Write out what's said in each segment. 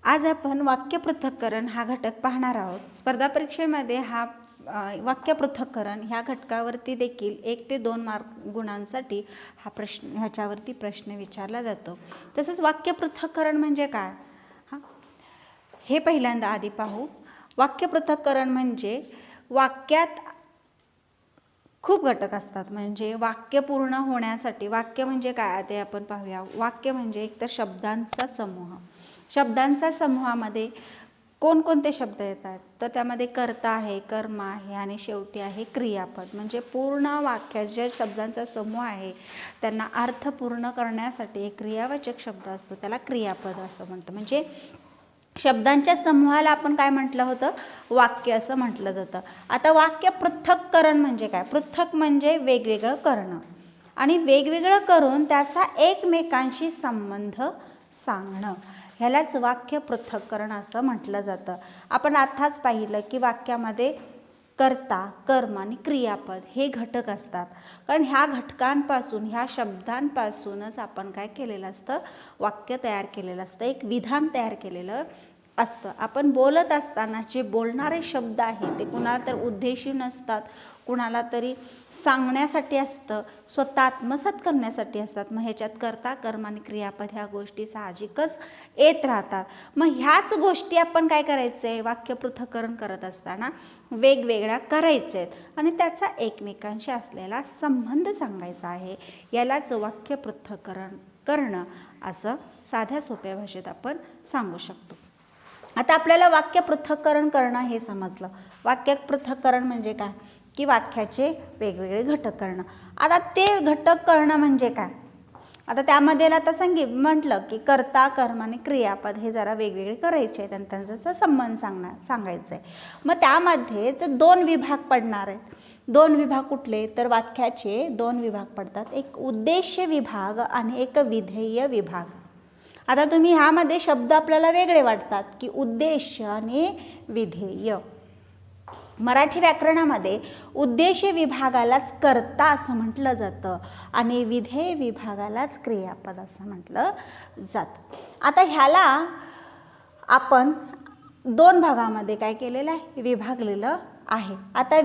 आज आपण वाक्य पृथक्करण हा घटक पाहणार आहोत। स्पर्धा परीक्षेमध्ये हा वाक्य पृथक्करण ह्या घटकावरती देखील 1 ते 2 मार्क गुणांसाठी हा प्रश्न ह्याच्यावरती प्रश्न विचारला जातो। तसंच वाक्य पृथक्करण म्हणजे काय हे पहिल्यांदा आधी पाहू। वाक्य पृथक्करण म्हणजे वाक्यात खूप घटक असतात, म्हणजे वाक्य पूर्ण होण्यासाठी वाक्य म्हणजे काय ते आपण पाहूया। वाक्य म्हणजे एक तर शब्दांचा समूह, शब्दांचा समूहामध्ये कोणकोणते शब्द येतात तर त्यामध्ये कर्ता आहे, कर्म आहे आणि शेवटी आहे क्रियापद। म्हणजे पूर्ण वाक्यात जे शब्दांचा समूह आहे त्यांना अर्थ पूर्ण करण्यासाठी एक क्रियावाचक शब्द असतो, त्याला क्रियापद असं म्हणतं। म्हणजे शब्दांच्या समूहाला आपण काय म्हटलं होतं, वाक्य असं म्हटलं जातं। आता वाक्य पृथक्करण म्हणजे काय, पृथक म्हणजे वेगवेगळं करणं आणि वेगवेगळं करून त्याचा एकमेकांशी संबंध सांगणं, ह्यालाच वाक्य पृथक्करण असं म्हटलं जातं। आपण आत्ताच पाहिलं की वाक्यामध्ये कर्ता, कर्म आणि क्रियापद हे घटक असतात, कारण ह्या घटकांपासून ह्या शब्दांपासूनच आपण काय केलेलं असतं, वाक्य तयार केलेलं असतं, एक विधान तयार केलेलं असतं। आपण बोलत असताना जे बोलणारे शब्द आहेत ते कुणाला तर उद्देशी नसतात, कुणाला तरी सांगण्यासाठी असतं, स्वतः आत्मसात करण्यासाठी असतात। मग ह्याच्यात कर्ता, कर्म आणि क्रियापद ह्या गोष्टी साहजिकच येत राहतात। मग ह्याच गोष्टी आपण काय करायचं आहे, वाक्य पृथक्करण करत असताना वेगवेगळ्या करायच्या आहेत आणि त्याचा एकमेकांशी असलेला संबंध सांगायचा आहे, यालाच वाक्य पृथक्करण करणं असं साध्या सोप्या भाषेत आपण सांगू शकतो। आता आपल्याला वाक्य पृथक्करण करणं हे समजलं। वाक्य पृथक्करण म्हणजे काय की वाक्याचे वेगवेगळे घटक करणं। आता ते घटक करणं म्हणजे काय, आता त्यामध्ये आता म्हटलं की कर्ता, कर्म आणि क्रियापद हे जरा वेगवेगळे करायचे आहेत आणि त्यांचा संबंध सांगायचा आहे। मग त्यामध्येच 2 विभाग पडणार आहेत। 2 विभाग कुठले तर वाक्याचे 2 विभाग पडतात, एक उद्देश्य विभाग आणि एक विधेय विभाग। आता तुम्ही ह्यामध्ये शब्द आपल्याला वेगळे वाटतात की उद्देश्य आणि विधेय। मराठी व्याकरणामध्ये उद्देश्य विभागालाच कर्ता असं म्हटलं जातं आणि विधेय विभागालाच क्रियापद असं म्हटलं जातं। आता ह्याला आपण 2 भागामध्ये काय केलेलं आहे, विभागलेलं आहे। आता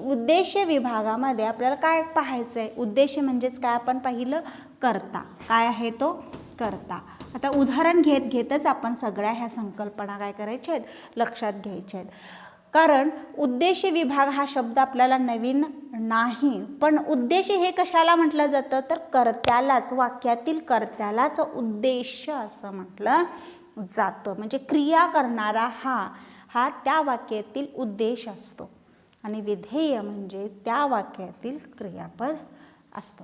उद्देश्य विभागामध्ये आपल्याला काय पाहायचं आहे, उद्देश्य म्हणजेच काय आपण पाहिलं, कर्ता काय आहे तो कर्ता। आता उदाहरण घेतच आपण सगळ्या ह्या संकल्पना काय करायच्या आहेत, लक्षात घ्यायच्या आहेत। कारण उद्देश्य विभाग हा शब्द आपल्याला नवीन नाही, पण उद्देश्य हे कशाला म्हटलं जातं तर कर्त्यालाच, वाक्यातील कर्त्यालाच उद्देश्य असं म्हटलं जातं। म्हणजे क्रिया करणारा हा त्या वाक्यातील उद्देश असतो आणि विधेय म्हणजे त्या वाक्यातील क्रियापद असतं।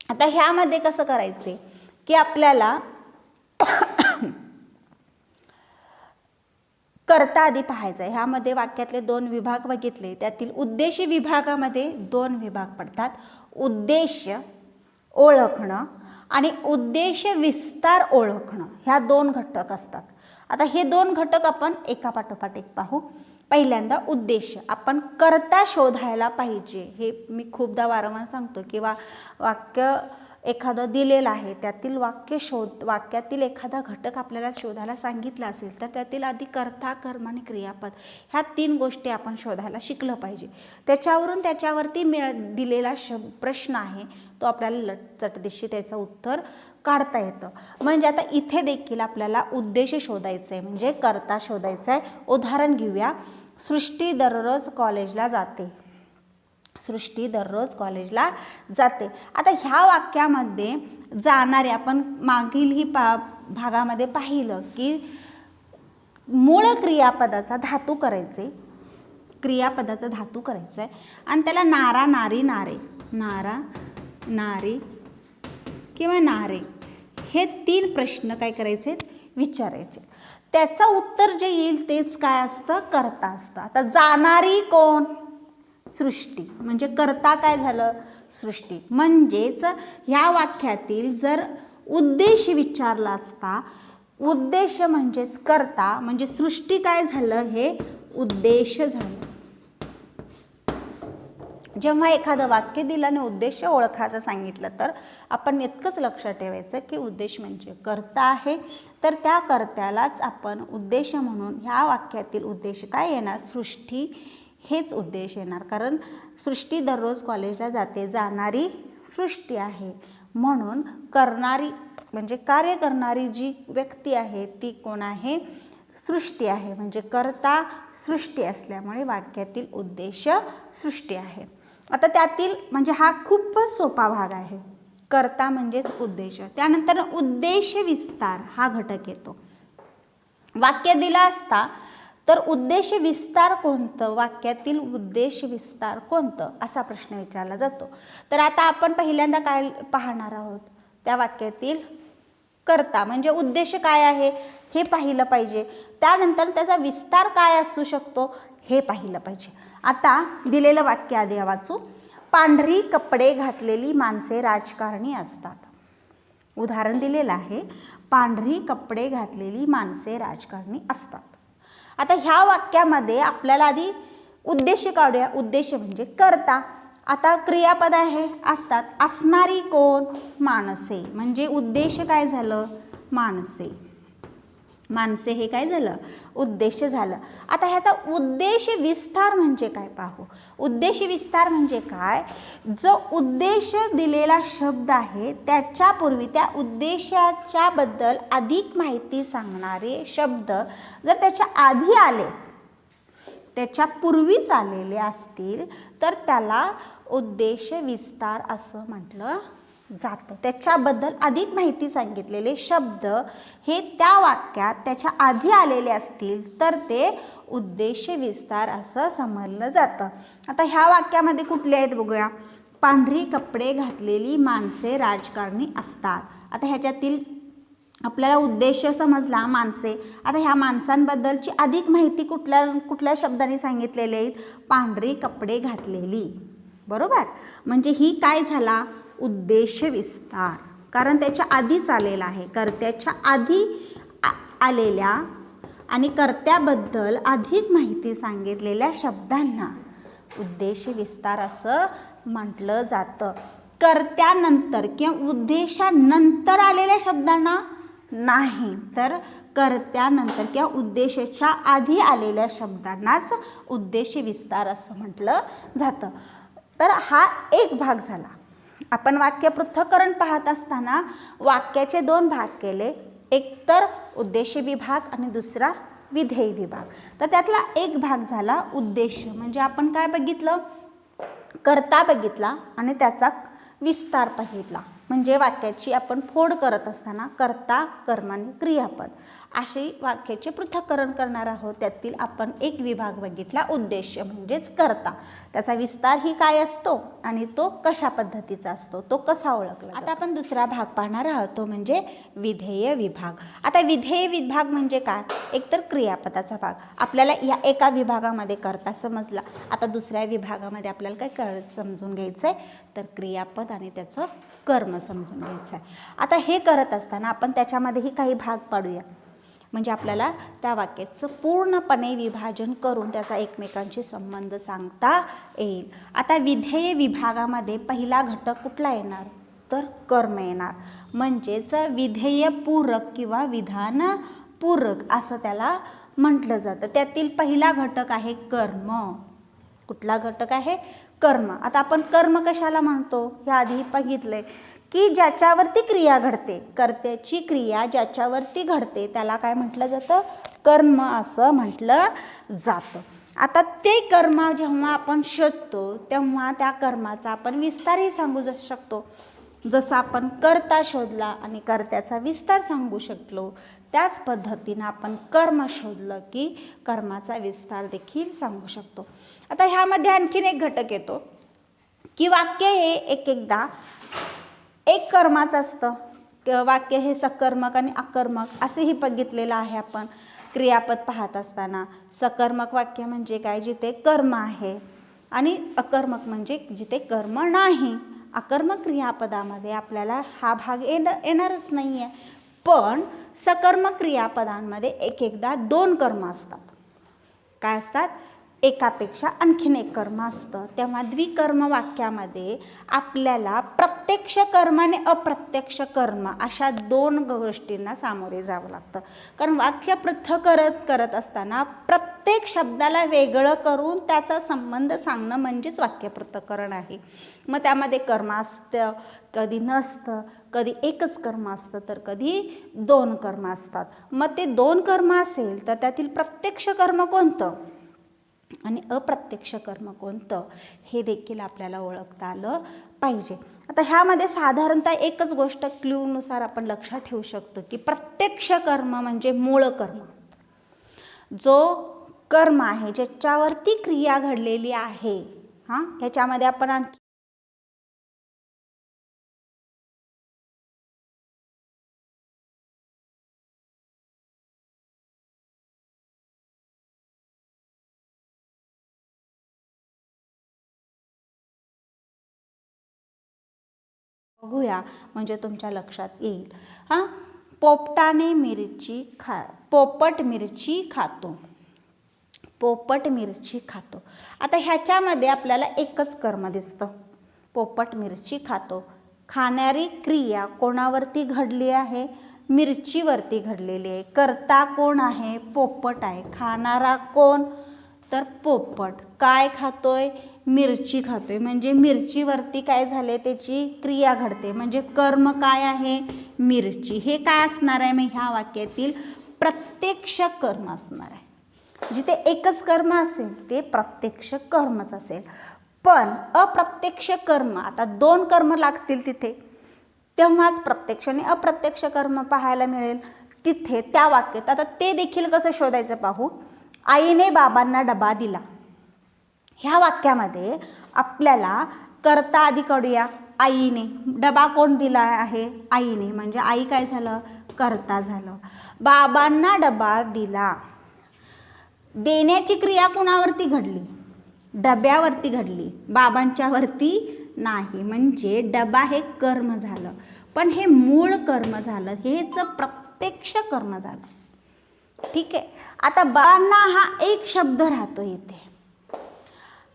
आता ह्यामध्ये कसं करायचे की आपल्याला कर्ता आधी पाहायचा आहे। ह्यामध्ये वाक्यातले 2 विभाग बघितले, त्यातील उद्देश्य विभागामध्ये 2 विभाग पडतात, उद्देश्य ओळखणं आणि उद्देश्य विस्तार ओळखणं, ह्या 2 घटक असतात। आता हे 2 घटक आपण एका पाठोपाठ एक पाहू। पहिल्यांदा उद्देश्य, आपण कर्ता शोधायला पाहिजे, हे मी खूपदा वारंवार सांगतो किंवा वाक्य एखादं दिलेलं आहे त्यातील वाक्यातील एखादा घटक आपल्याला शोधायला सांगितला असेल तर त्यातील आधी कर्ता, कर्म आणि क्रियापद ह्या 3 गोष्टी आपण शोधायला शिकलं पाहिजे। त्याच्यावरती दिलेला प्रश्न आहे तो आपल्याला चटदिशी त्याचं उत्तर काढता येतं। म्हणजे आता इथे देखील आपल्याला उद्देश शोधायचं आहे, म्हणजे कर्ता शोधायचा आहे। उदाहरण घेऊया, सृष्टी दररोज कॉलेजला जाते, सृष्टी दररोज कॉलेजला जाते। आता ह्या वाक्यामध्ये जाणारे आपण मागील भागामध्ये पाहिलं की मूळ क्रियापदाचा धातू करायचे, क्रियापदाचा धातू करायचा आहे आणि त्याला नारा, नारी, नारे, नारा, नारी किंवा नारे हे 3 प्रश्न काय करायचे, विचारायचे। त्याचं उत्तर जे येईल तेच काय असतं, कर्ता असतं। आता जाणारी कोण, सृष्टी, म्हणजे कर्ता काय झालं, सृष्टी। म्हणजेच ह्या वाक्यातील जर उद्देश विचारला असता, उद्देश म्हणजेच कर्ता, म्हणजे सृष्टी काय झालं, हे उद्देश झालं। जेव्हा एखादं वाक्य दिलं आणि उद्देश ओळखायचं सांगितलं तर आपण इतकंच लक्षात ठेवायचं की उद्देश म्हणजे कर्ता आहे, तर त्या कर्त्यालाच आपण उद्देश म्हणून ह्या वाक्यातील उद्देश काय येणार, सृष्टी हेच उद्देश येणार. कारण सृष्टी दररोज कॉलेजला जाते, जाणारी सृष्टी आहे. म्हणून करणारी म्हणजे कार्य करणारी जी व्यक्ती आहे ती कोण आहे, सृष्टी आहे. म्हणजे कर्ता सृष्टी असल्यामुळे वाक्यातील उद्देश सृष्टी आहे. आता त्यातील म्हणजे हा खूपच सोपा भाग आहे. कर्ता म्हणजेच उद्देश. त्यानंतर उद्देश विस्तार हा घटक येतो. वाक्य दिला असता तर उद्देश विस्तार कोणतं, वाक्यातील उद्देश विस्तार कोणतं असा प्रश्न विचारला जातो. तर आता आपण पहिल्यांदा काय पाहणार आहोत, त्या वाक्यातील कर्ता म्हणजे उद्देश काय आहे हे पाहिलं पाहिजे. त्यानंतर त्याचा विस्तार काय असू शकतो हे पाहिलं पाहिजे. आता दिलेलं वाक्य आधी वाचू. पांढरी कपडे घातलेली माणसे राजकारणी असतात. उदाहरण दिलेलं आहे, पांढरी कपडे घातलेली माणसे राजकारणी असतात. आता ह्या वाक्यामध्ये आपल्याला आधी उद्देश काढूया. उद्देश म्हणजे कर्ता. आता क्रियापद आहे असतात. असणारी कोण, माणसे. म्हणजे उद्देश काय झालं, माणसे. माणसे हे काय झालं, उद्देश झालं. आता ह्याचा उद्देश विस्तार म्हणजे काय पाहू. उद्देश विस्तार म्हणजे काय, जो उद्देश दिलेला शब्द आहे त्याच्यापूर्वी त्या उद्देशाच्या बद्दल अधिक माहिती सांगणारे शब्द जर त्याच्या आधी आले, त्याच्या पूर्वीच आलेले असतील तर त्याला उद्देश विस्तार असं म्हटलं जातं. त्याच्याबद्दल अधिक माहिती सांगितलेले शब्द हे त्या वाक्यात त्याच्या आधी आलेले असतील तर ते उद्देश विस्तार असं समजलं जातं. आता ह्या वाक्यामध्ये कुठले आहेत बघूया. पांढरी कपडे घातलेली माणसे राजकारणी असतात. आता ह्याच्यातील आपल्याला उद्देश समजला, माणसे. आता ह्या माणसांबद्दलची अधिक माहिती कुठल्या शब्दाने सांगितलेली आहेत, पांढरी कपडे घातलेली. बरोबर, म्हणजे ही काय झाला, उद्देश विस्तार. कारण त्याच्या आधीच आलेला आहे. कर्त्याच्या आधी आलेल्या आणि कर्त्याबद्दल अधिक माहिती सांगितलेल्या शब्दांना उद्देश विस्तार असं म्हटलं जातं. कर्त्यानंतर किंवा उद्देशानंतर आलेल्या शब्दांना नाही, तर कर्त्यानंतर किंवा उद्देशाच्या आधी आलेल्या शब्दांनाच उद्देश विस्तार असं म्हटलं जातं. तर हा एक भाग झाला. आपण वाक्य पृथक्करण पाहत असताना वाक्याचे दोन भाग केले, एक तर उद्देश विभाग आणि दुसरा विधेय विभाग. तर त्यातला एक भाग झाला उद्देश. म्हणजे आपण काय बघितलं, कर्ता बघितला आणि त्याचा विस्तार बघितला. म्हणजे वाक्याची आपण फोड करत असताना कर्ता, कर्म आणि क्रियापद अशी वाक्याचे पृथक्करण करणार आहोत. त्यातील आपण एक विभाग बघितला, उद्देश म्हणजेच कर्ता. त्याचा विस्तार ही काय असतो आणि तो कशा पद्धतीचा असतो, तो कसा ओळखला. आता आपण दुसरा भाग पाहणार आहोत, तो म्हणजे विधेय विभाग. आता विधेय विभाग म्हणजे काय, एकतर क्रियापदाचा भाग. आपल्याला या एका विभागामध्ये कर्ता समजला. आता दुसऱ्या विभागामध्ये आपल्याला काय समजून घ्यायचं आहे, तर क्रियापद आणि त्याचं कर्म समजून घ्यायचं आहे. आता हे करत असताना आपण त्याच्यामध्येही काही भाग पाडूया. म्हणजे आपल्याला त्या वाक्याचं पूर्णपणे विभाजन करून त्याचा एकमेकांशी संबंध सांगता येईल. आता विधेय विभागामध्ये पहिला घटक कुठला येणार, तर कर्म येणार. म्हणजेच विधेयपूरक किंवा विधानपूरक असं त्याला म्हटलं जातं. त्यातील पहिला घटक आहे कर्म. कुठला घटक आहे, कर्म. आता आपण कर्म कशाला म्हणतो हे आधी बघितलंय की ज्याच्यावरती क्रिया घडते, कर्त्याची क्रिया ज्याच्यावरती घडते त्याला काय म्हटलं जातं, कर्म असं म्हटलं जातं. आता ते कर्म जेव्हा आपण शोधतो तेव्हा त्या कर्माचा आपण विस्तारही सांगू शकतो. जसं आपण कर्ता शोधला आणि कर्त्याचा विस्तार सांगू शकलो, त्याच पद्धतीनं आपण कर्म शोधलं की कर्माचा विस्तार देखील सांगू शकतो. आता ह्यामध्ये आणखीन एक घटक येतो की वाक्य हे एकदा एक कर्माचं असतं. वाक्य हे सकर्मक आणि अकर्मक असेही बघितलेलं आहे आपण क्रियापद पाहत असताना. सकर्मक वाक्य म्हणजे काय, जिथे कर्म आहे, आणि अकर्मक म्हणजे जिथे कर्म नाही. अकर्मक क्रियापदामध्ये आपल्याला हा भाग येणारच नाही आहे. पण सकर्मक क्रियापदांमध्ये एकदा दोन कर्म असतात. काय असतात, एकापेक्षा आणखीन एक कर्म असतं, तेव्हा द्विकर्म वाक्यामध्ये आपल्याला प्रत्यक्ष कर्म आणि अप्रत्यक्ष कर्म अशा दोन गोष्टींना सामोरे जावं लागतं. कारण वाक्य पृथक करत असताना प्रत्येक शब्दाला वेगळं करून त्याचा संबंध सांगणं म्हणजेच वाक्य पृथक्करण आहे. मग त्यामध्ये कर्म असतं, कधी नसतं, कधी एकच कर्म असतं, तर कधी दोन कर्म असतात. मग ते दोन कर्म असेल तर त्यातील प्रत्यक्ष कर्म कोणतं आणि अप्रत्यक्ष कर्म कोणतं हे देखील आपल्याला ओळखता आलं पाहिजे. आता ह्यामध्ये साधारणतः एकच गोष्ट क्ल्यूनुसार आपण लक्षात ठेवू शकतो की प्रत्यक्ष कर्म म्हणजे मूळ कर्म, जो कर्म आहे ज्याच्यावरती क्रिया घडलेली आहे. ह्याच्यामध्ये आपण आणखी बघूया म्हणजे तुमच्या लक्षात येईल. पोपटाने मिरची पोपट मिरची खातो. पोपट मिरची खातो. आता ह्याच्यामध्ये आपल्याला एकच कर्म दिसतं, पोपट मिरची खातो. खाणारी क्रिया कोणावरती घडली आहे? मिरचीवरती घडलेली आहे. कर्ता कोण आहे? पोपट आहे. खाणारा कोण? तर पोपट. काय खातोय? मिरची खातोय. म्हणजे मिरचीवरती काय झाले? त्याची क्रिया घडते. म्हणजे कर्म काय आहे? मिरची. हे काय असणार आहे? मग ह्या वाक्यातील प्रत्यक्ष कर्म असणार आहे. जिथे एकच कर्म असेल ते प्रत्यक्ष कर्मच असेल. पण अप्रत्यक्ष कर्म, आता दोन कर्म लागतील तिथे, तेव्हाच प्रत्यक्ष आणि अप्रत्यक्ष कर्म पाहायला मिळेल तिथे त्या वाक्यात. आता ते देखील कसं शोधायचं पाहू. आईने बाबांना डबा दिला. ह्या वाक्यामध्ये आपल्याला कर्ता आधी काढूया. आईने. डबा कोण दिला आहे? आईने. म्हणजे आई काय झालं? कर्ता झालं. बाबांना डबा दिला. देण्याची क्रिया कोणावरती घडली? डब्यावरती घडली, बाबांच्यावरती नाही. म्हणजे डबा हे कर्म झालं, पण हे मूळ कर्म झालं, हेच प्रत्यक्ष कर्म झालं. ठीक आहे. आता बाबांना हा एक शब्द राहतो इथे.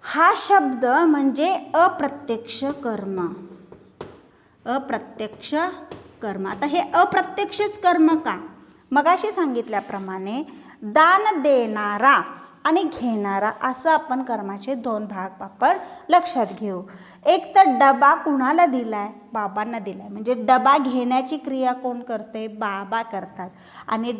हा शब्द म्हणजे अप्रत्यक्ष कर्म. अप्रत्यक्ष कर्म. आता हे अप्रत्यक्षच कर्म का? मगाशी सांगितल्याप्रमाणे दान देणारा आणि घेणारा असं आपण कर्माचे दोन भाग आपण लक्षात घेऊ. एक तर डबा कुणाला दिलाय? बाबांना दिलाय. म्हणजे डबा घेण्याची क्रिया कोण करते? बाबा करतात. आणि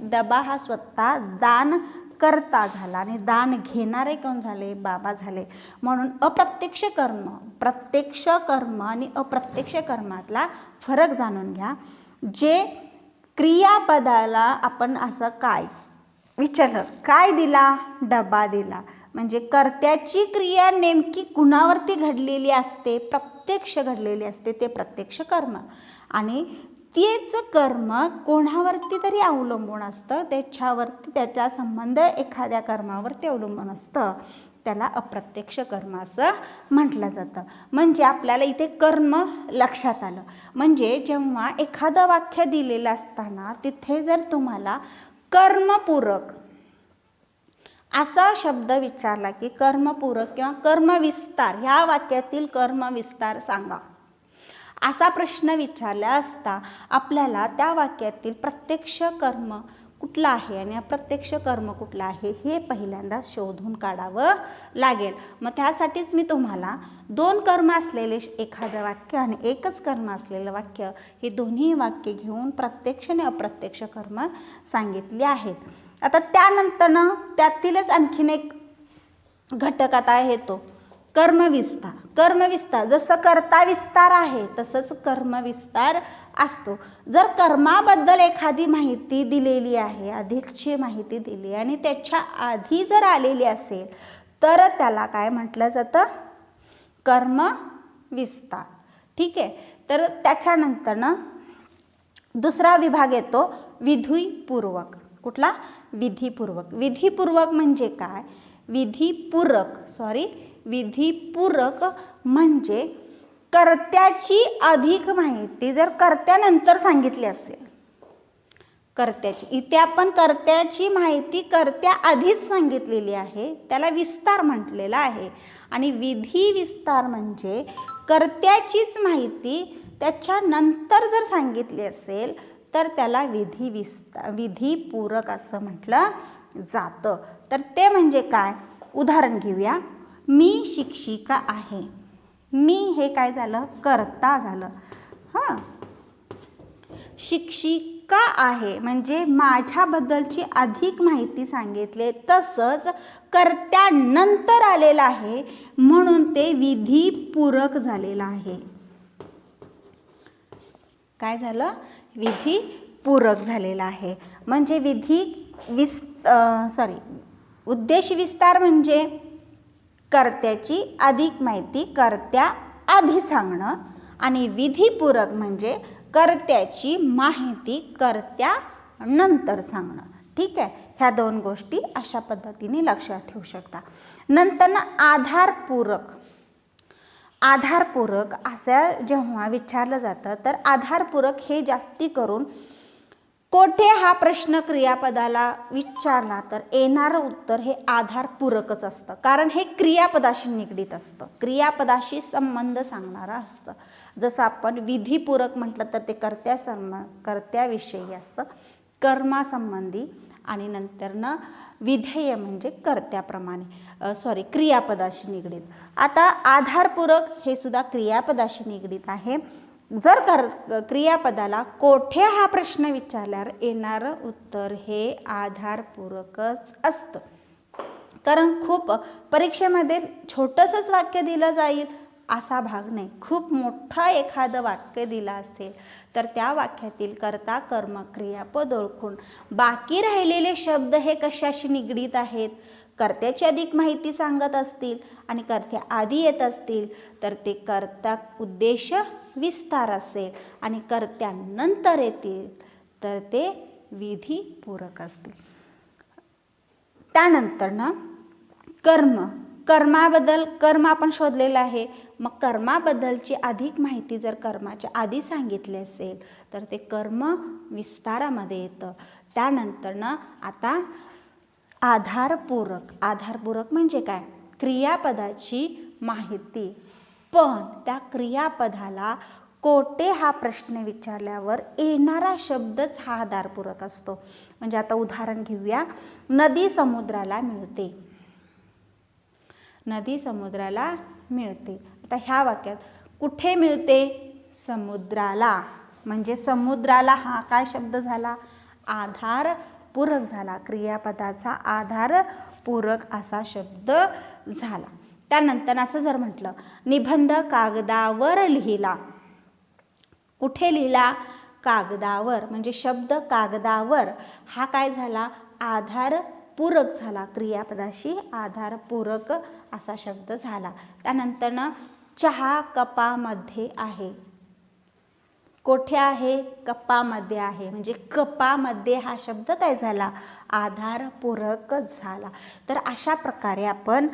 डबा हा स्वतः दान करता झाला आणि दान घेणारे कोण झाले? बाबा झाले. म्हणून अप्रत्यक्ष कर्म, प्रत्यक्ष कर्म आणि अप्रत्यक्ष कर्मातला फरक जाणून घ्या. जे क्रियापदाला आपण असं काय विचारलं, काय दिला? डबा दिला. म्हणजे कर्त्याची क्रिया नेमकी कुणावरती घडलेली असते? प्रत्यक्ष घडलेली असते, ते प्रत्यक्ष कर्म. आणि तेच कर्म कोणावरती तरी अवलंबून असतं, त्याच्यावरती त्याचा संबंध एखाद्या कर्मावरती अवलंबून असतं, त्याला अप्रत्यक्ष कर्म असं म्हटलं जातं. म्हणजे आपल्याला इथे कर्म लक्षात आलं. म्हणजे जेव्हा एखादं वाक्य दिलेलं असताना तिथे जर तुम्हाला कर्मपूरक असा शब्द विचारला की कर्मपूरक किंवा कर्मविस्तार, ह्या वाक्यातील कर्मविस्तार सांगा, असा प्रश्न विचारला असता आपल्याला त्या वाक्यातील प्रत्यक्ष कर्म कुठला आहे आणि अप्रत्यक्ष कर्म कुठला आहे हे पहिल्यांदा शोधून काढावं लागेल. मग त्यासाठीच मी तुम्हाला दोन कर्म असलेले एखादं वाक्य आणि एकच कर्म असलेलं वाक्य, हे दोन्ही वाक्य घेऊन प्रत्यक्ष आणि अप्रत्यक्ष कर्म सांगितले आहेत. आता त्यानंतरनं त्यातीलच आणखीन एक घटक आता येतो, कर्मविस्तार. कर्मविस्तार जसं कर्ता विस्तार आहे तसंच कर्मविस्तार असतो. जर कर्माबद्दल एखादी माहिती दिलेली आहे, अधिकची माहिती दिली आणि त्याच्या आधी जर आलेली असेल तर त्याला काय म्हटलं जातं? कर्मविस्तार. ठीक आहे. तर त्याच्यानंतरनं दुसरा विभाग येतो विधिपूर्वक. कुठला? विधिपूर्वक. विधिपूर्वक म्हणजे काय? विधिपूरक म्हणजे कर्त्याची अधिक माहिती जर कर्त्यानंतर सांगितली असेल कर्त्याची. इथे आपण कर्त्याची माहिती कर्त्या आधीच सांगितलेली आहे, त्याला विस्तार म्हटलेला आहे. आणि विधी विस्तार म्हणजे कर्त्याचीच माहिती त्याच्यानंतर जर सांगितली असेल तर त्याला विधीपूरक असं म्हटलं जातं. तर ते म्हणजे काय? उदाहरण घेऊया. मी शिक्षिका आहे. मी हे काय झालं? कर्ता झालं. हां, शिक्षिका आहे म्हणजे माझ्याबद्दलची अधिक माहिती सांगितली, तसंच कर्त्यानंतर आलेलं आहे म्हणून ते विधीपूरक झालेलं आहे. काय झालं? विधीपूरक झालेलं आहे. म्हणजे उद्देश विस्तार म्हणजे कर्त्याची अधिक माहिती कर्त्या आधी सांगणं आणि विधीपूरक म्हणजे कर्त्याची माहिती कर्त्या नंतर सांगणं. ठीक आहे, ह्या दोन गोष्टी अशा पद्धतीने लक्षात ठेवू शकता. नंतर आधारपूरक असं जेव्हा विचारलं जातं तर आधारपूरक हे जास्ती करून कोठे हा प्रश्न क्रियापदाला विचारला तर येणारं उत्तर हे आधारपूरकच असतं, कारण हे क्रियापदाशी निगडीत असतं, क्रियापदाशी संबंध सांगणारं असतं. जसं आपण विधीपूरक म्हटलं तर ते कर्त्याविषयी असतं, कर्मासंबंधी. आणि नंतरनं विधेय म्हणजे कर्त्याप्रमाणे क्रियापदाशी निगडीत. आता आधारपूरक हे सुद्धा क्रियापदाशी निगडीत आहे. जर क्रियापदाला कोठे हा प्रश्न विचारल्यावर येणारं उत्तर हे आधारपूरकच असतं. कारण खूप परीक्षेमध्ये छोटंसंच वाक्य दिलं जाईल असा भाग नाही. खूप मोठं एखादं वाक्य दिलं असेल तर त्या वाक्यातील कर्ता कर्म क्रियापद ओळखून बाकी राहिलेले शब्द हे कशाशी निगडीत आहेत, कर्त्याची अधिक माहिती सांगत असतील आणि कर्त्या आधी येत असतील तर ते कर्ता उद्देश विस्तार असेल आणि कर्त्यानंतर येतील तर ते विधीपूरक असतील. त्यानंतर कर्म आपण शोधलेलं आहे. मग कर्माबद्दलची अधिक माहिती जर कर्माच्या आधी सांगितली असेल तर ते कर्म विस्तारामध्ये येतं. त्यानंतर आता आधारपूरक म्हणजे काय? क्रियापदाची माहिती, पण त्या क्रियापदाला कोठे हा प्रश्न विचारल्यावर येणारा शब्दच हा आधारपूरक असतो. म्हणजे आता उदाहरण घेऊया. नदी समुद्राला मिळते. आता ह्या वाक्यात कुठे मिळते? समुद्राला. म्हणजे समुद्राला हा काय शब्द झाला? आधारपूरक झाला. क्रियापदाचा आधारपूरक असा शब्द झाला. त्यानंतर असं जर म्हटलं निबंध कागदावर लिहिला. कुठे लिहिला? कागदावर. म्हणजे शब्द कागदावर हा काय झाला? आधारपूरक झाला. क्रियापदाशी आधारपूरक असा शब्द झाला. त्यानंतर चहा कपामध्ये आहे. कोठे आहे? कपामध्ये आहे. म्हणजे कपामध्ये हा शब्द काय झाला? आधारपूरक झाला. तर अशा प्रकारे आपण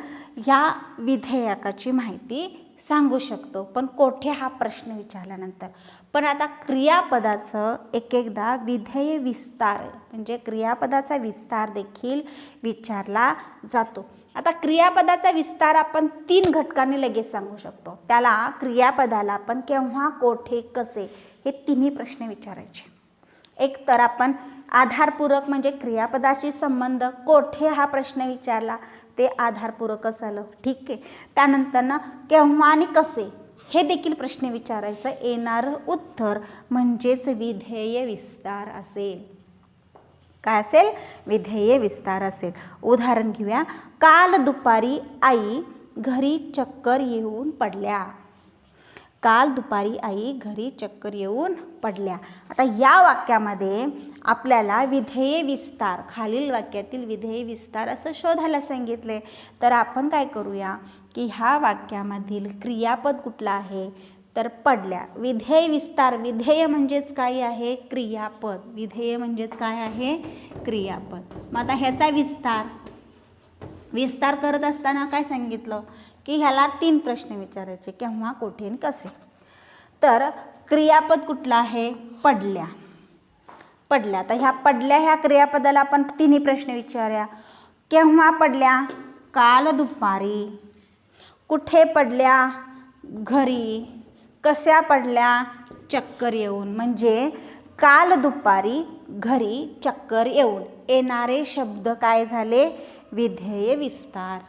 या विधेयकाची माहिती सांगू शकतो, पण कोठे हा प्रश्न विचारल्यानंतर. पण आता क्रियापदाचं एकदा विधेय विस्तार म्हणजे क्रियापदाचा विस्तार देखील विचारला जातो. आता क्रियापदाचा विस्तार आपण 3 घटकांनी लगेच सांगू शकतो. त्याला क्रियापदाला आपण केव्हा, कोठे, कसे हे तिन्ही प्रश्न विचारायचे. एक तर आपण आधारपूरक म्हणजे क्रियापदाशी संबंध, कोठे हा प्रश्न विचारला ते आधारपूरकच झालं. ठीक आहे. त्यानंतर केव्हा आणि कसे हे देखील प्रश्न विचारायचं. येणारं उत्तर म्हणजेच विधेय विस्तार असेल. काय असेल? विधेय विस्तार असेल. उदाहरण घेऊया. काल दुपारी आई घरी चक्कर येऊन पडल्या. काल दुपारी आई घरी चक्कर येऊन पडल्या. आता या वाक्यामध्ये आपल्याला विधेय विस्तार, खालील वाक्यातील विधेय विस्तार असं शोधायला सांगितले. तर आपण काय करूया की ह्या वाक्यामधील क्रियापद कुठलं आहे तर पडल्या. विधेय विस्तार, विधेय म्हणजेच काय आहे? क्रियापद. विधेय म्हणजेच काय आहे? क्रियापद. मग आता ह्याचा विस्तार करत असताना काय सांगितलं की ह्याला 3 प्रश्न विचारायचे. केव्हा, कोठे आणि कसे. तर क्रियापद कुठलं आहे? पडल्या. पडल्या. तर ह्या पडल्या ह्या क्रियापदाला आपण तिन्ही प्रश्न विचारूया. केव्हा पडल्या? काल दुपारी. कुठे पडल्या? घरी. कशा पडल्या? चक्कर येऊन. म्हणजे काल दुपारी, घरी, चक्कर येऊन. येणारे शब्द काय झाले? विधेय विस्तार.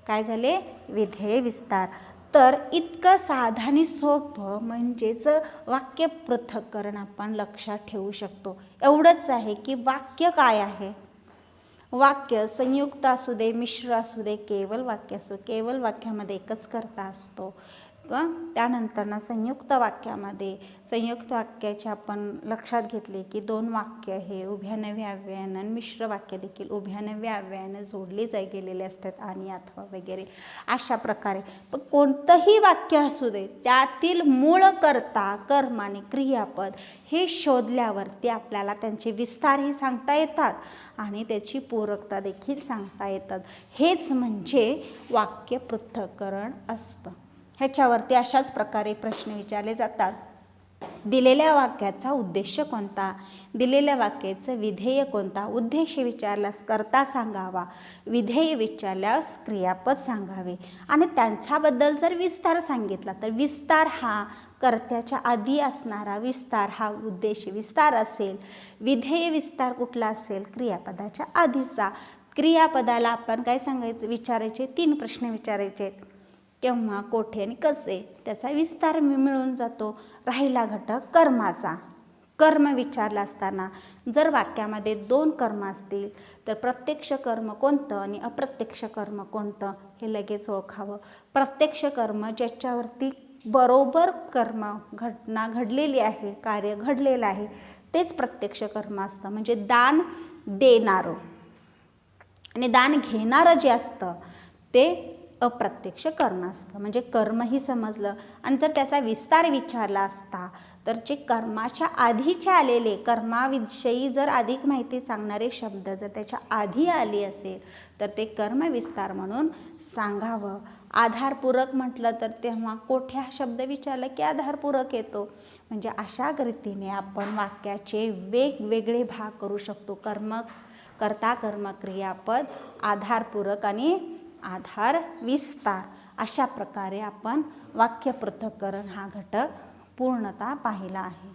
काय झाले? विधेय विस्तार. तर इतकं साधं आणि सोपं म्हणजेच वाक्य पृथक्करण आपण लक्षात ठेवू शकतो. एवढंच आहे की वाक्य काय आहे. वाक्य संयुक्त असू दे, मिश्र असू दे, केवळ वाक्य असो, केवळ वाक्यामध्ये एकच कर्ता असतो. त्यानंतर संयुक्त वाक्यामध्ये, संयुक्त वाक्याचे आपण लक्षात घेतले की दोन वाक्य हे उभयान्वयी अव्ययानं, मिश्र वाक्य देखील उभयान्वयी अव्ययानं जोडले गेलेले असतात, आणि अथवा वगैरे अशा प्रकारे. पण कोणतंही वाक्य असू दे, त्यातील मूळ कर्ता, कर्म आणि क्रियापद हे शोधल्यावरती आपल्याला त्यांचे विस्तारही सांगता येतात आणि त्याची पूरकता देखील सांगता येतात. हेच म्हणजे वाक्य पृथक्करण असतं. ह्याच्यावरती अशाच प्रकारे प्रश्न विचारले जातात. दिलेल्या वाक्याचा उद्देश कोणता? दिलेल्या वाक्याचं विधेय कोणता? उद्देश विचारल्यास कर्ता सांगावा, विधेय विचारल्यास क्रियापद सांगावे. आणि त्यांच्याबद्दल जर विस्तार सांगितला तर विस्तार हा कर्त्याच्या आधी असणारा विस्तार हा उद्देश विस्तार असेल. विधेय विस्तार कुठला असेल? क्रियापदाच्या आधीचा. क्रियापदाला आपण काय सांगायचं? विचारायचे 3 प्रश्न विचारायचे. केव्हा, कोठे आणि कसे. त्याचा विस्तार मिळून जातो. राहिला घटक कर्माचा. कर्म विचारला असताना जर वाक्यामध्ये 2 कर्म असतील तर प्रत्यक्ष कर्म कोणतं आणि अप्रत्यक्ष कर्म कोणतं हे लगेच ओळखावं. प्रत्यक्ष कर्म ज्याच्यावरती बरोबर कर्म घटना घडलेली आहे, कार्य घडलेलं आहे, तेच प्रत्यक्ष कर्म असतं. म्हणजे दान देणारं आणि दान घेणारं जे असतं ते अप्रत्यक्ष कर्म असतं. म्हणजे कर्मही समजलं. आणि जर त्याचा विस्तार विचारला असता तर जे कर्माच्या आधीचे आलेले, कर्माविषयी जर अधिक माहिती सांगणारे शब्द जर त्याच्या आधी आले असेल तर ते कर्मविस्तार म्हणून सांगावं. आधारपूरक म्हटलं तर तेव्हा कोठे हा शब्द विचारला की आधारपूरक येतो. म्हणजे अशा रीतीने आपण वाक्याचे वेगवेगळे भाग करू शकतो. कर्ता, कर्म, क्रियापद, आधारपूरक आणि आधार विस्तार. अशा प्रकारे आपण वाक्य पृथक्करण हा घटक पूर्णतः पाहिला आहे.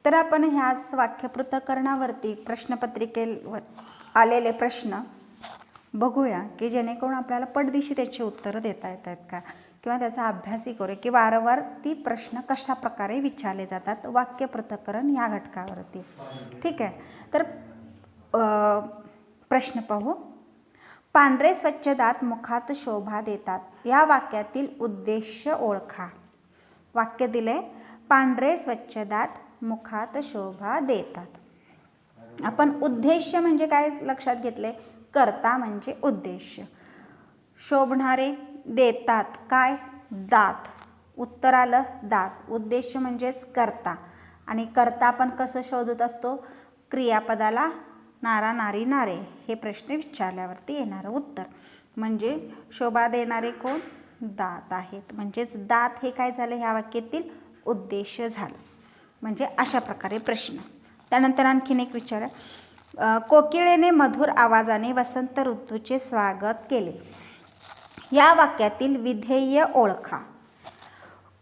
तर आपण ह्याच वाक्य पृथक्करणावरती प्रश्नपत्रिकेवर आलेले प्रश्न बघूया की जेणेकरून आपल्याला पटदिशी त्याची उत्तरं देता येतात का, किंवा त्याचा अभ्यासही करूया की वारंवार ती प्रश्न कशा प्रकारे विचारले जातात वाक्य पृथक्करण ह्या घटकावरती. ठीक आहे. तर प्रश्न पाहू. पांढरे स्वच्छ दात मुखात शोभा देतात. या वाक्यातील उद्देश ओळखा. वाक्य दिले, पांढरे स्वच्छ दात मुखात शोभा देतात. आपण उद्देश म्हणजे काय लक्षात घेतले? कर्ता म्हणजे उद्देश. शोभणारे, देतात काय? दात. उत्तर आलं दात. उद्देश म्हणजेच कर्ता. आणि कर्ता आपण कसं शोधत असतो? क्रियापदाला नारा, नारी, नारे हे प्रश्न विचारल्यावरती येणारं उत्तर. म्हणजे शोभा देणारे कोण? दात आहेत. म्हणजेच दात हे काय झालं? ह्या वाक्यातील उद्देश झालं. म्हणजे अशा प्रकारे प्रश्न. त्यानंतर आणखीन एक विचार. कोकिळेने मधुर आवाजाने वसंत ऋतूचे स्वागत केले. या वाक्यातील विधेय ओळखा.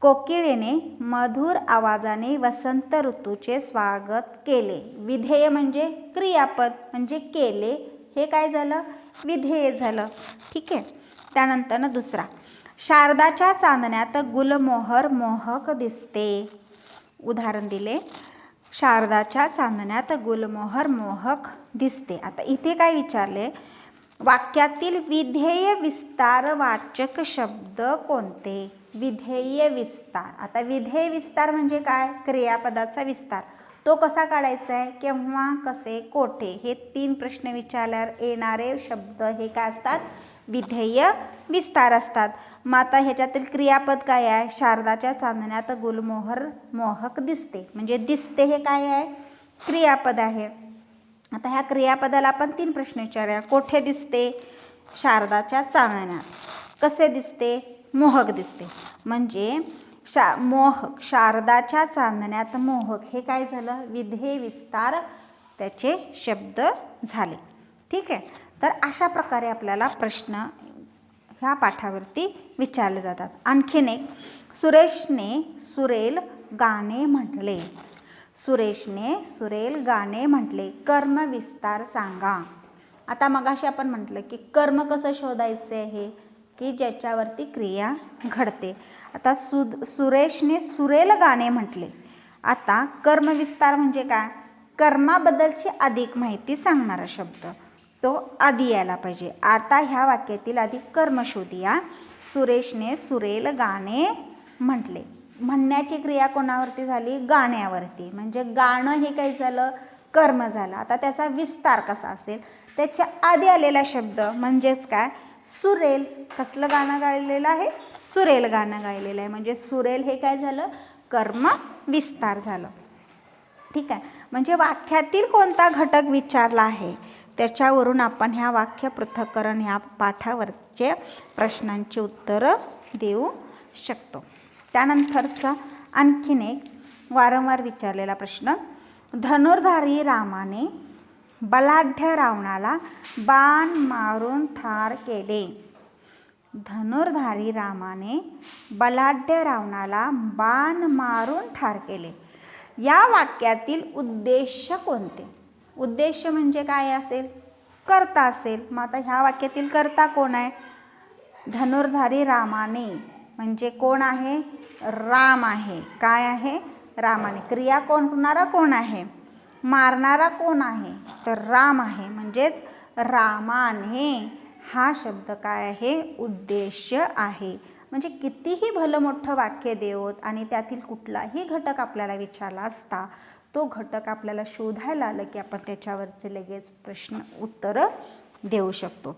कोकिळेने मधुर आवाजाने वसंत ऋतूचे स्वागत केले. विधेय म्हणजे क्रियापद, म्हणजे केले हे काय झालं? विधेय झालं. ठीक आहे. त्यानंतर दुसरा. शारदाच्या चांदण्यात गुलमोहर मोहक दिसते. उदाहरण दिले, शारदाच्या चांदण्यात गुलमोहर मोहक दिसते. आता इथे काय विचारले? वाक्यातील विधेय विस्तारवाचक शब्द कोणते? विधेय विस्तार. आता विधेय विस्तार म्हणजे काय? क्रियापदाचा विस्तार. तो कसा काढायचा आहे? केव्हा, कसे, कोठे हे 3 प्रश्न विचारल्यावर येणारे शब्द हे काय असतात? विधेय विस्तार असतात. मग आता ह्याच्यातील क्रियापद काय आहे? शारदाच्या चांदण्यात गुलमोहर मोहक दिसते. म्हणजे दिसते हे काय आहे? क्रियापद आहे. आता ह्या क्रियापदाला आपण 3 प्रश्न विचारूया. कोठे दिसते? शारदाच्या चांदण्यात. कसे दिसते? मोहक दिसते. म्हणजे मोहक, शारदाच्या चांदण्यात मोहक हे काय झालं? विधेय विस्तार त्याचे शब्द झाले. ठीक आहे. तर अशा प्रकारे आपल्याला प्रश्न ह्या पाठावरती विचारले जातात. आणखीन एक, सुरेशने सुरेल गाणे म्हटले. सुरेशने सुरेल गाणे म्हटले. कर्म विस्तार सांगा. आता मगाशी आपण म्हटलं की कर्म कसं शोधायचे आहे की ज्याच्यावरती क्रिया घडते. आता सुरेशने सुरेल गाणे म्हटले. आता कर्मविस्तार म्हणजे काय? कर्माबद्दलची अधिक माहिती सांगणारा शब्द तो आधी यायला पाहिजे. आता ह्या वाक्यातील आधी कर्म शोधूया. सुरेशने सुरेल गाणे म्हटले. म्हणण्याची क्रिया कोणावरती झाली? गाण्यावरती. म्हणजे गाणं हे काय झालं? कर्म झालं. आता त्याचा विस्तार कसा असेल? त्याच्या आधी आलेला शब्द म्हणजेच काय? सुरेल. कसलं गाणं गायलेलं आहे? सुरेल गाणं गायलेलं आहे. म्हणजे सुरेल हे काय झालं? कर्म विस्तार झालं. ठीक आहे. म्हणजे वाक्यातील कोणता घटक विचारला आहे त्याच्यावरून आपण ह्या वाक्य पृथक्करण ह्या पाठावरचे प्रश्नांची उत्तरं देऊ शकतो. त्यानंतरचा आणखीन एक वारंवार विचारलेला प्रश्न, धनुर्धारी रामाने बलाढ्य रावणाला बाण मारून ठार केले. धनुर्धारी रामाने बलाढ्य रावणाला बाण मारून ठार केले. या वाक्यातील उद्देश कोणते? उद्देश म्हणजे काय असेल? कर्ता असेल. मग आता ह्या वाक्यातील कर्ता कोण आहे? धनुर्धारी रामाने म्हणजे कोण आहे? राम आहे. काय आहे? रामाने. क्रिया करणारा कोण आहे? मारणारा कोण आहे? तर राम आहे. म्हणजेच रामाने हा शब्द काय आहे? उद्देश आहे. म्हणजे कितीही भलं मोठं वाक्य देवोत आणि त्यातील कुठलाही घटक आपल्याला विचारला असता तो घटक आपल्याला शोधायला आलं की आपण त्याच्यावरचे लगेच प्रश्न उत्तरं देऊ शकतो.